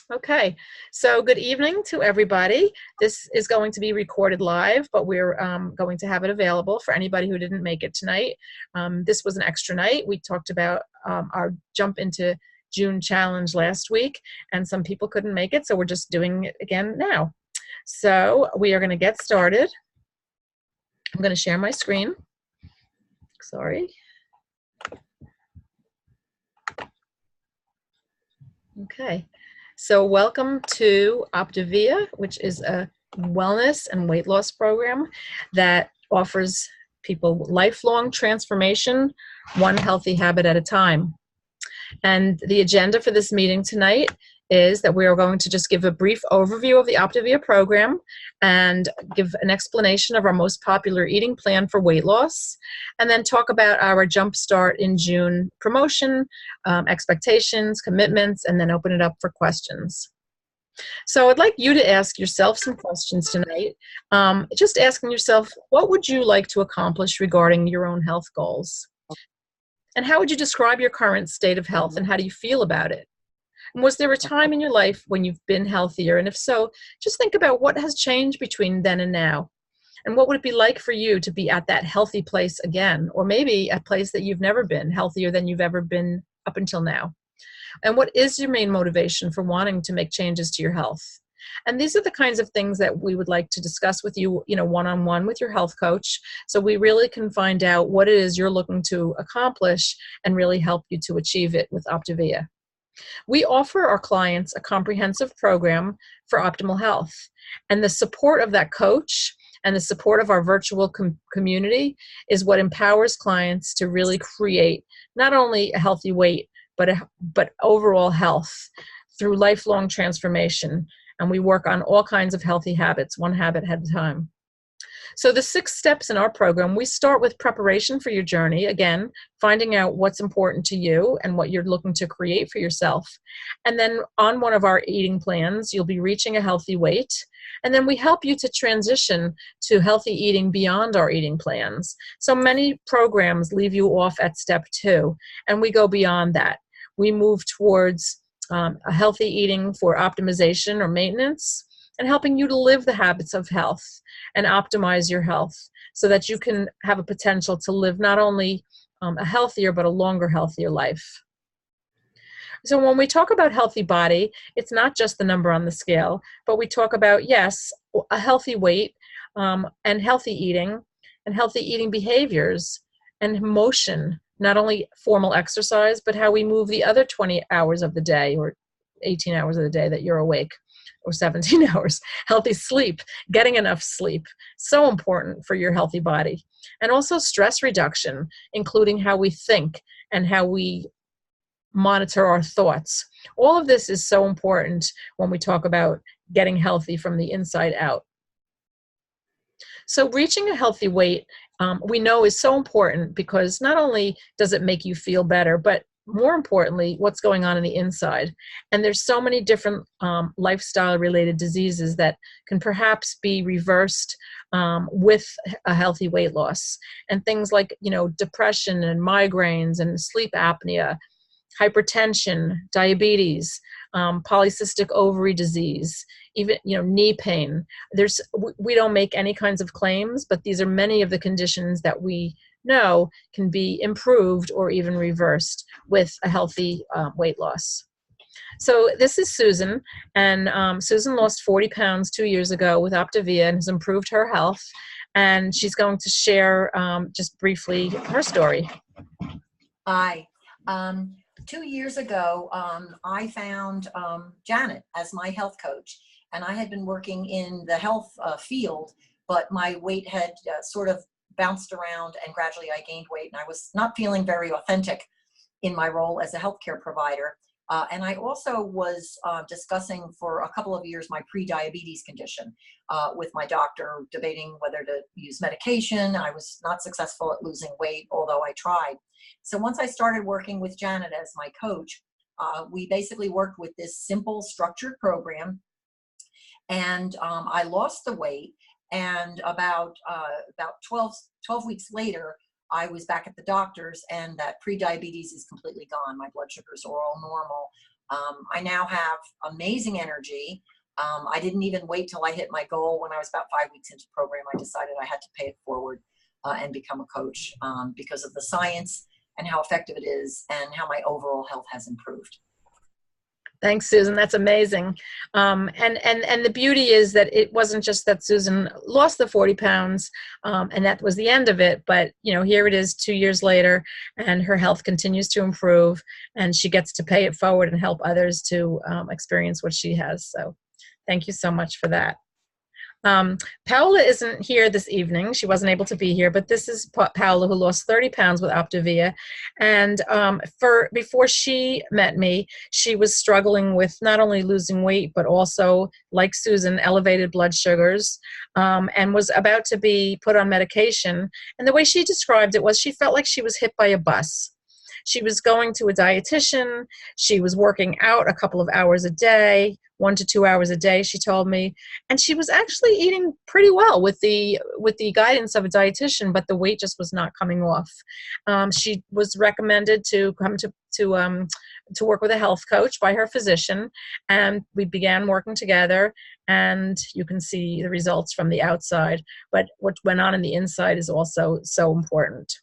Okay, so good evening to everybody. This is going to be recorded live, but we're going to have it available for anybody who didn't make it tonight. This was an extra night. We talked about our Jump into June challenge last week, and some people couldn't make it, so we're just doing it again now. So we are going to get started. I'm going to share my screen. Sorry. Okay. So welcome to Optavia, which is a wellness and weight loss program that offers people lifelong transformation, one healthy habit at a time. And the agenda for this meeting tonight is that we are going to just give a brief overview of the Optavia program and give an explanation of our most popular eating plan for weight loss, and then talk about our Jumpstart in June promotion, expectations, commitments, and then open it up for questions. So I'd like you to ask yourself some questions tonight. Just asking yourself, what would you like to accomplish regarding your own health goals? And how would you describe your current state of health, and how do you feel about it? And was there a time in your life when you've been healthier? And if so, just think about what has changed between then and now. And what would it be like for you to be at that healthy place again? Or maybe a place that you've never been, healthier than you've ever been up until now. And what is your main motivation for wanting to make changes to your health? And these are the kinds of things that we would like to discuss with you, one-on-one with your health coach, so we really can find out what it is you're looking to accomplish and really help you to achieve it with Optavia. We offer our clients a comprehensive program for optimal health, and the support of that coach and the support of our virtual community is what empowers clients to really create not only a healthy weight, but overall health through lifelong transformation. And we work on all kinds of healthy habits, one habit at a time. So the 6 steps in our program, we start with preparation for your journey. Again, finding out what's important to you and what you're looking to create for yourself. And then on one of our eating plans, you'll be reaching a healthy weight. And then we help you to transition to healthy eating beyond our eating plans. So many programs leave you off at step 2, and we go beyond that. We move towards a healthy eating for optimization or maintenance, and helping you to live the habits of health and optimize your health so that you can have a potential to live not only a healthier, but a longer, healthier life. So when we talk about healthy body, it's not just the number on the scale, but we talk about, yes, a healthy weight and healthy eating behaviors and motion, not only formal exercise, but how we move the other 20 hours of the day or 18 hours of the day that you're awake, or 17 hours, healthy sleep, getting enough sleep, so important for your healthy body. And also stress reduction, including how we think and how we monitor our thoughts. All of this is so important when we talk about getting healthy from the inside out. So reaching a healthy weight, we know is so important because not only does it make you feel better, but more importantly, what's going on the inside. And there's so many different lifestyle-related diseases that can perhaps be reversed with a healthy weight loss. And things like, depression and migraines and sleep apnea, hypertension, diabetes, polycystic ovary disease, even knee pain. We don't make any kinds of claims, but these are many of the conditions that we know can be improved or even reversed with a healthy weight loss. So this is Susan, and Susan lost 40 pounds 2 years ago with Optavia and has improved her health, and she's going to share just briefly her story. Hi. 2 years ago, I found Janet as my health coach, and I had been working in the health field, but my weight had sort of bounced around, and gradually I gained weight, and I was not feeling very authentic in my role as a healthcare provider. And I also was discussing for a couple of years my pre-diabetes condition with my doctor, debating whether to use medication. I was not successful at losing weight, although I tried. So once I started working with Janet as my coach, we basically worked with this simple structured program, and I lost the weight. And about 12 weeks later, I was back at the doctor's, and that pre-diabetes is completely gone. My blood sugars are all normal. I now have amazing energy. I didn't even wait till I hit my goal. When I was about 5 weeks into the program, I decided I had to pay it forward and become a coach because of the science and how effective it is and how my overall health has improved. Thanks, Susan. That's amazing. And the beauty is that it wasn't just that Susan lost the 40 pounds and that was the end of it. But, you know, here it is 2 years later and her health continues to improve and she gets to pay it forward and help others to experience what she has. So thank you so much for that. Paola isn't here this evening. She wasn't able to be here, but this is Paola, who lost 30 pounds with Optavia. And before she met me, she was struggling with not only losing weight, but also, like Susan, elevated blood sugars, and was about to be put on medication. And the way she described it was she felt like she was hit by a bus. She was going to a dietitian. She was working out a couple of hours a day, 1 to 2 hours a day, she told me. And she was actually eating pretty well with the guidance of a dietitian, but the weight just was not coming off. She was recommended to come to work with a health coach by her physician, and we began working together. And you can see the results from the outside, but what went on in the inside is also so important.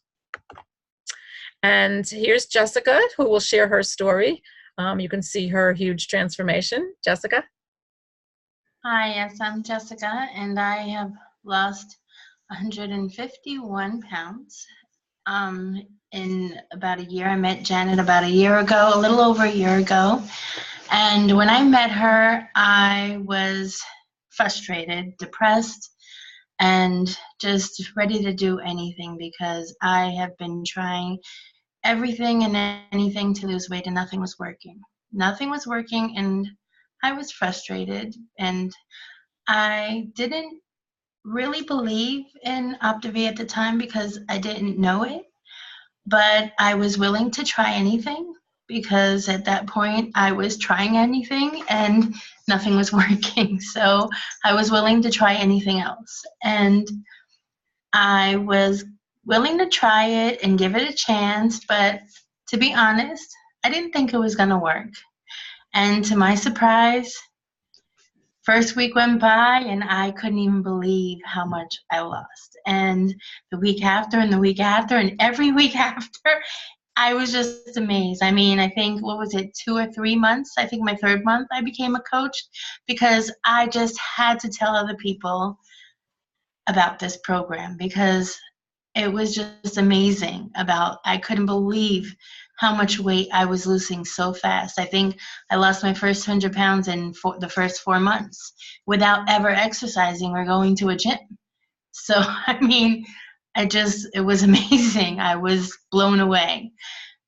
And here's Jessica, who will share her story. You can see her huge transformation. Jessica? Hi, yes, I'm Jessica, and I have lost 151 pounds in about a year. I met Janet about a year ago, a little over a year ago. And when I met her, I was frustrated, depressed, and just ready to do anything because I have been trying everything and anything to lose weight and nothing was working. Nothing was working and I was frustrated and I didn't really believe in Optavia at the time because I didn't know it, but I was willing to try anything because at that point I was trying anything and nothing was working. So I was willing to try anything else. And I was willing to try it and give it a chance, but to be honest, I didn't think it was going to work. And to my surprise, first week went by and I couldn't even believe how much I lost. And the week after and the week after and every week after, I was just amazed. I mean, I think, what was it, 2 or 3 months? I think my 3rd month I became a coach because I just had to tell other people about this program because it was just amazing. I couldn't believe how much weight I was losing so fast. I think I lost my first 100 pounds in the first 4 months without ever exercising or going to a gym. So, I mean, it was amazing. I was blown away.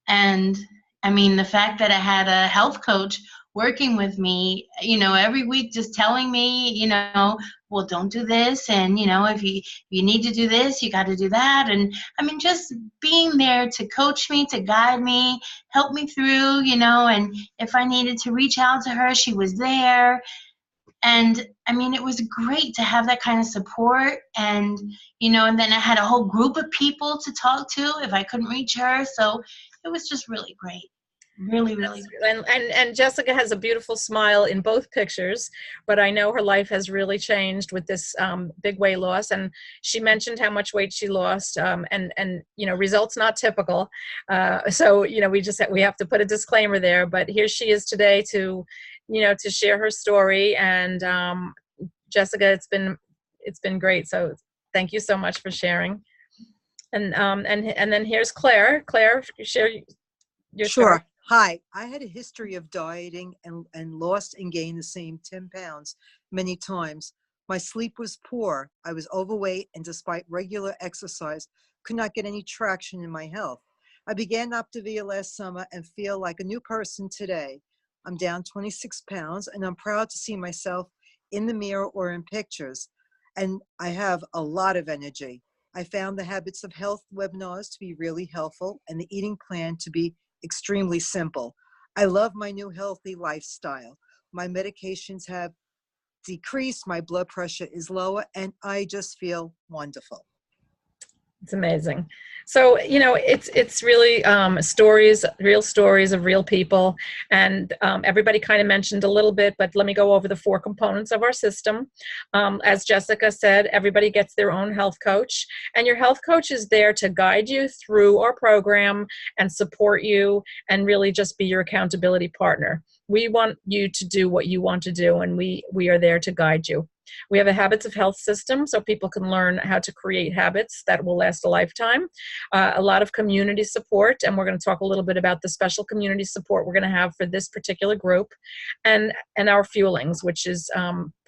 And I mean, the fact that I had a health coach working with me, you know, every week just telling me, you know, well, don't do this. And, you know, if you need to do this, you got to do that. And I mean, just being there to coach me, to guide me, help me through, you know, and if I needed to reach out to her, she was there. And I mean, it was great to have that kind of support. And, you know, and then I had a whole group of people to talk to if I couldn't reach her. So it was just really great. Really, really. And Jessica has a beautiful smile in both pictures, but I know her life has really changed with this big weight loss. And she mentioned how much weight she lost, and you know, results not typical. So you know, we have to put a disclaimer there. But here she is today to, you know, to share her story. And Jessica, it's been great. So thank you so much for sharing. And then here's Claire. Claire, share your Sure. story. Hi, I had a history of dieting and lost and gained the same 10 pounds many times. My sleep was poor. I was overweight and despite regular exercise, could not get any traction in my health. I began Optavia last summer and feel like a new person today. I'm down 26 pounds and I'm proud to see myself in the mirror or in pictures. And I have a lot of energy. I found the Habits of Health webinars to be really helpful and the eating plan to be extremely simple. I love my new healthy lifestyle. My medications have decreased, my blood pressure is lower, and I just feel wonderful. It's amazing. So, it's really stories, real stories of real people. And everybody kind of mentioned a little bit, but let me go over the 4 components of our system. As Jessica said, everybody gets their own health coach, and your health coach is there to guide you through our program and support you and really just be your accountability partner. We want you to do what you want to do, and we are there to guide you. We have a habits of health system so people can learn how to create habits that will last a lifetime. A lot of community support, and we're going to talk a little bit about the special community support we're going to have for this particular group, and our fuelings, which is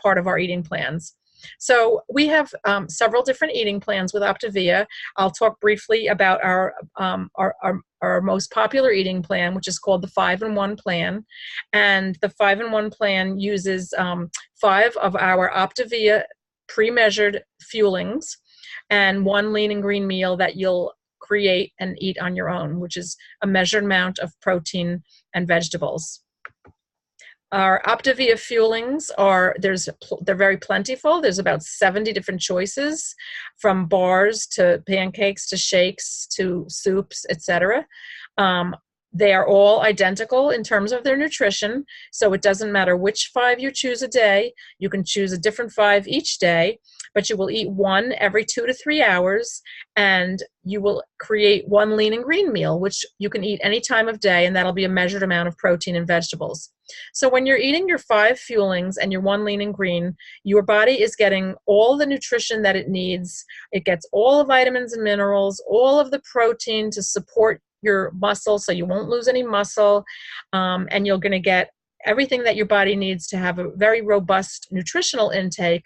part of our eating plans. So we have several different eating plans with Optavia. I'll talk briefly about our most popular eating plan, which is called the 5-in-1 plan. And the 5-in-1 plan uses 5 of our Optavia pre-measured fuelings and 1 lean and green meal that you'll create and eat on your own, which is a measured amount of protein and vegetables. Our Optavia fuelings they're very plentiful. There's about 70 different choices, from bars to pancakes to shakes to soups, etc. They are all identical in terms of their nutrition, so it doesn't matter which 5 you choose a day. You can choose a different 5 each day, but you will eat 1 every 2 to 3 hours, and you will create 1 lean and green meal, which you can eat any time of day, and that'll be a measured amount of protein and vegetables. So when you're eating your 5 fuelings and your 1 lean and green, your body is getting all the nutrition that it needs. It gets all the vitamins and minerals, all of the protein to support your muscle so you won't lose any muscle, and you're going to get everything that your body needs to have a very robust nutritional intake.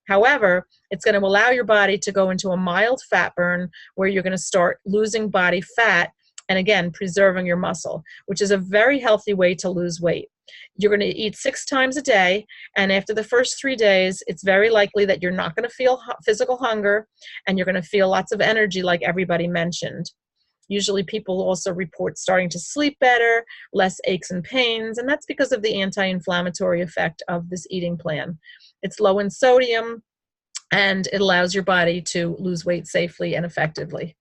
However, it's going to allow your body to go into a mild fat burn where you're going to start losing body fat and, again, preserving your muscle, which is a very healthy way to lose weight. You're going to eat 6 times a day, and after the first 3 days, it's very likely that you're not going to feel physical hunger, and you're going to feel lots of energy like everybody mentioned. Usually people also report starting to sleep better, less aches and pains, and that's because of the anti-inflammatory effect of this eating plan. It's low in sodium, and it allows your body to lose weight safely and effectively.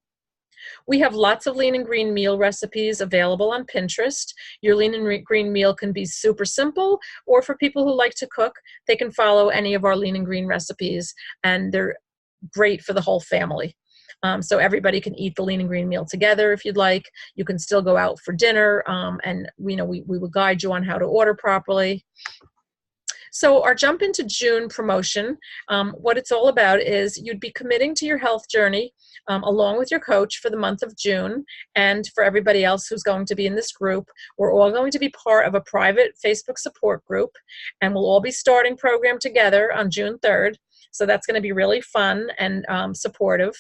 We have lots of lean and green meal recipes available on Pinterest. Your lean and green meal can be super simple, or for people who like to cook, they can follow any of our lean and green recipes, and they're great for the whole family. So everybody can eat the lean and green meal together if you'd like. You can still go out for dinner, and we will guide you on how to order properly. So our Jump into June promotion, what it's all about is you'd be committing to your health journey along with your coach for the month of June, and for everybody else who's going to be in this group. We're all going to be part of a private Facebook support group, and we'll all be starting program together on June 3rd. So that's going to be really fun and supportive.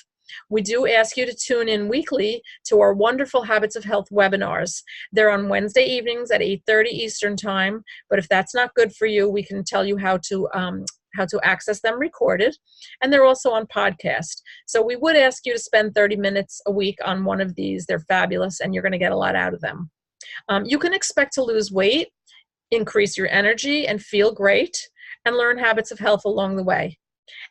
We do ask you to tune in weekly to our wonderful Habits of Health webinars. They're on Wednesday evenings at 8:30 Eastern Time, but if that's not good for you, we can tell you how to access them recorded, and they're also on podcast. So we would ask you to spend 30 minutes a week on one of these. They're fabulous, and you're going to get a lot out of them. You can expect to lose weight, increase your energy, and feel great, and learn habits of health along the way.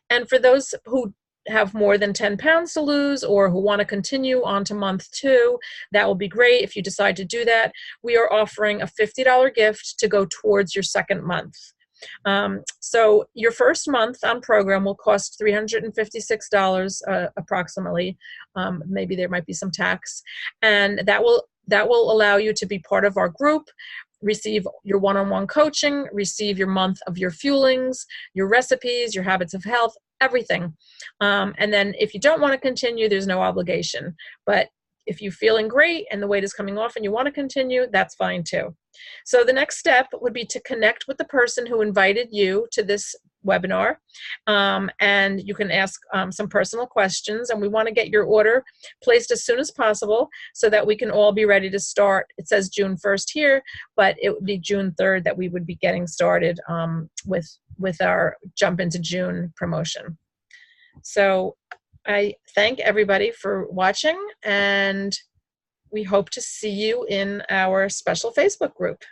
And for those who have more than 10 pounds to lose, or who want to continue on to month 2, that will be great if you decide to do that. We are offering a $50 gift to go towards your second month. So your first month on program will cost $356 approximately. Maybe there might be some tax, and that will allow you to be part of our group, receive your one-on-one coaching, receive your month of your fuelings, your recipes, your habits of health, everything. And then if you don't want to continue, there's no obligation. But if you're feeling great and the weight is coming off and you want to continue, that's fine too. So the next step would be to connect with the person who invited you to this webinar, and you can ask some personal questions, and we want to get your order placed as soon as possible so that we can all be ready to start. It says June 1st here, but it would be June 3rd that we would be getting started with our Jump into June promotion. So I thank everybody for watching, and we hope to see you in our special Facebook group.